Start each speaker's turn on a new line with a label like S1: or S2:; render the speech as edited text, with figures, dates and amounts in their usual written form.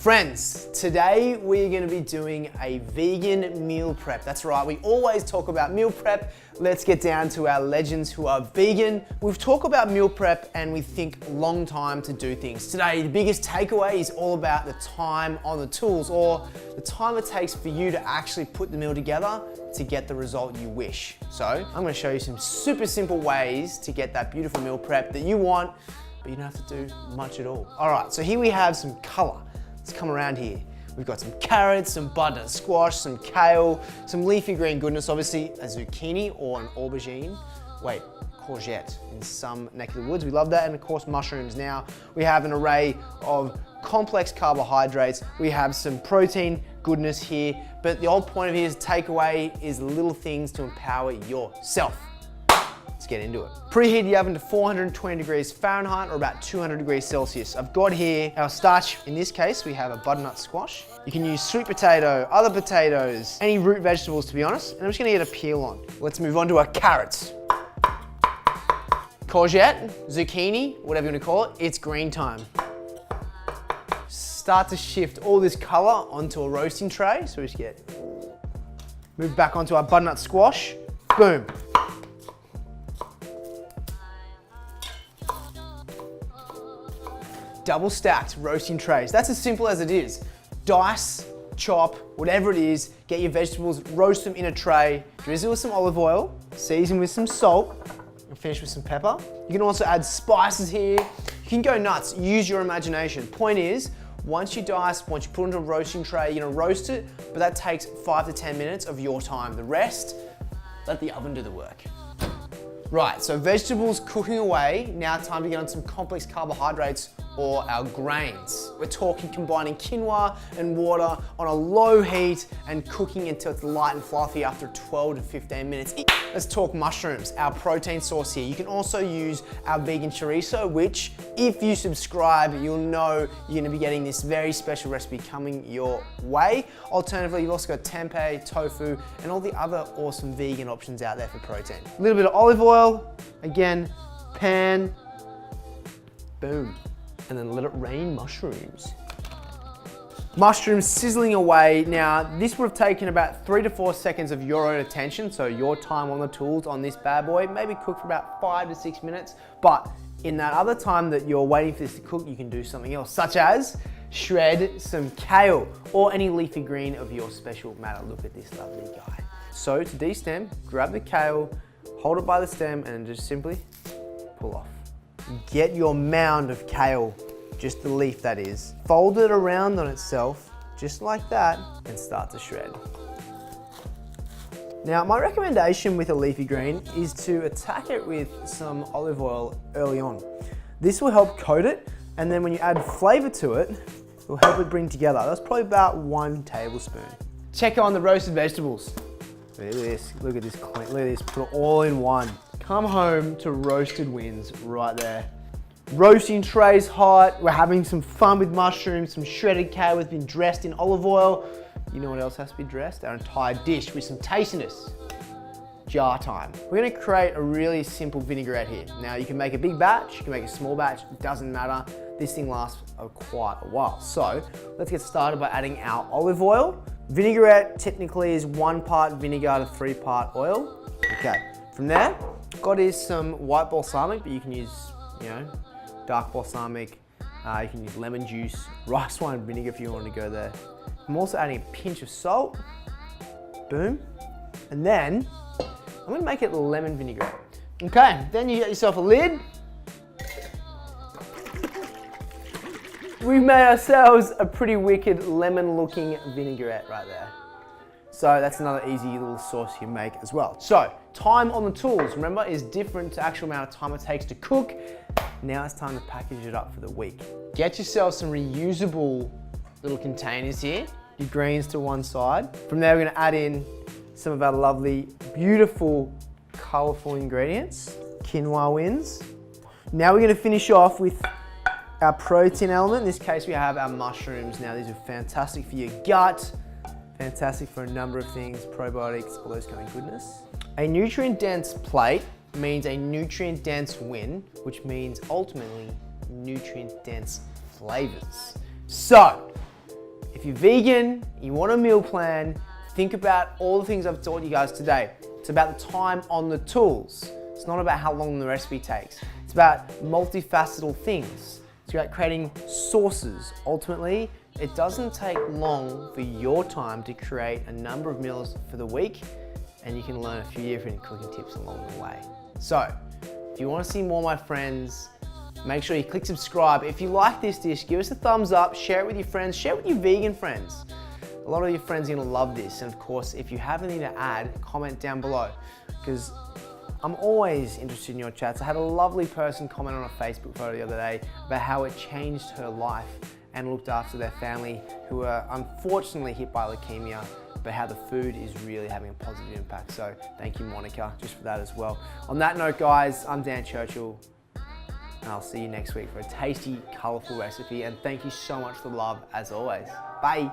S1: Friends, today we're gonna be doing a vegan meal prep. That's right, we always talk about meal prep. Let's get down to our legends who are vegan. We've talked about meal prep and we think long time to do things. Today, the biggest takeaway is all about the time on the tools, or the time it takes for you to actually put the meal together to get the result you wish. So I'm gonna show you some super simple ways to get that beautiful meal prep that you want, but you don't have to do much at all. All right, so here we have some color. Let's come around here. We've got some carrots, some butternut squash, some kale, some leafy green goodness, obviously a zucchini or an aubergine. Wait, courgette in some neck of the woods. We love that. And of course, mushrooms. Now, we have an array of complex carbohydrates. We have some protein goodness here, but the whole point of here is takeaway is little things to empower yourself. Let's get into it. Preheat the oven to 420 degrees Fahrenheit or about 200 degrees Celsius. I've got here our starch. In this case, we have a butternut squash. You can use sweet potato, other potatoes, any root vegetables to be honest. And I'm just gonna get a peel on. Let's move on to our carrots. Courgette, zucchini, whatever you wanna call it, it's green time. Start to shift all this color onto a roasting tray. So we just move back onto our butternut squash. Boom. Double stacked roasting trays. That's as simple as it is. Dice, chop, whatever it is, get your vegetables, roast them in a tray, drizzle with some olive oil, season with some salt, and finish with some pepper. You can also add spices here. You can go nuts, use your imagination. Point is, once you dice, once you put it into a roasting tray, you're gonna roast it, but that takes 5 to 10 minutes of your time. The rest, let the oven do the work. Right, so vegetables cooking away. Now time to get on some complex carbohydrates or our grains. We're talking combining quinoa and water on a low heat and cooking until it's light and fluffy after 12 to 15 minutes. Let's talk mushrooms, our protein source here. You can also use our vegan chorizo, which if you subscribe, you'll know you're gonna be getting this very special recipe coming your way. Alternatively, you've also got tempeh, tofu, and all the other awesome vegan options out there for protein. A little bit of olive oil, again, pan, boom. And then let it rain mushrooms. Mushrooms sizzling away. Now, this would have taken about 3 to 4 seconds of your own attention, so your time on the tools on this bad boy, maybe cook for about 5 to 6 minutes, but in that other time that you're waiting for this to cook, you can do something else, such as shred some kale or any leafy green of your special matter. Look at this lovely guy. So to de-stem, grab the kale, hold it by the stem, and just simply pull off. Get your mound of kale, just the leaf that is. Fold it around on itself, just like that, and start to shred. Now, my recommendation with a leafy green is to attack it with some olive oil early on. This will help coat it, and then when you add flavor to it, it will help it bring together. That's probably about 1 tablespoon. Check on the roasted vegetables. Look at this, look at this, look at this, put it all in one. Come home to roasted wins right there. Roasting trays hot. We're having some fun with mushrooms, some shredded kale has been dressed in olive oil. You know what else has to be dressed? Our entire dish with some tastiness. Jar time. We're gonna create a really simple vinaigrette here. Now you can make a big batch, you can make a small batch, it doesn't matter. This thing lasts quite a while. So let's get started by adding our olive oil. Vinaigrette technically is 1 part vinegar to 3 part oil. Okay, from there, got is some white balsamic, but you can use, dark balsamic. You can use lemon juice, rice wine vinegar if you want to go there. I'm also adding a pinch of salt. Boom. And then, I'm gonna make it lemon vinaigrette. Okay, then you get yourself a lid. We've made ourselves a pretty wicked lemon-looking vinaigrette right there. So that's another easy little sauce you make as well. So, time on the tools, remember, is different to actual amount of time it takes to cook. Now it's time to package it up for the week. Get yourself some reusable little containers here. Your greens to one side. From there, we're gonna add in some of our lovely, beautiful, colorful ingredients. Quinoa wins. Now we're gonna finish off with our protein element. In this case, we have our mushrooms. Now, these are fantastic for your gut, fantastic for a number of things, probiotics, all those kind of goodness. A nutrient-dense plate means a nutrient-dense win, which means ultimately nutrient-dense flavors. So, If you're vegan, you want a meal plan, think about all the things I've taught you guys today. It's about the time on the tools. It's not about how long the recipe takes. It's about multifaceted things. It's about creating sauces. Ultimately, it doesn't take long for your time to create a number of meals for the week, and you can learn a few different cooking tips along the way. So, if you want to see more, my friends, make sure you click subscribe. If you like this dish, give us a thumbs up, share it with your friends, share it with your vegan friends. A lot of your friends are gonna love this. And of course, if you have anything to add, comment down below, because I'm always interested in your chats. I had a lovely person comment on a Facebook photo the other day about how it changed her life and looked after their family who were unfortunately hit by leukemia, but how the food is really having a positive impact. So thank you, Monica, just for that as well. On that note, guys, I'm Dan Churchill, and I'll see you next week for a tasty, colorful recipe. And thank you so much for the love, as always. Bye.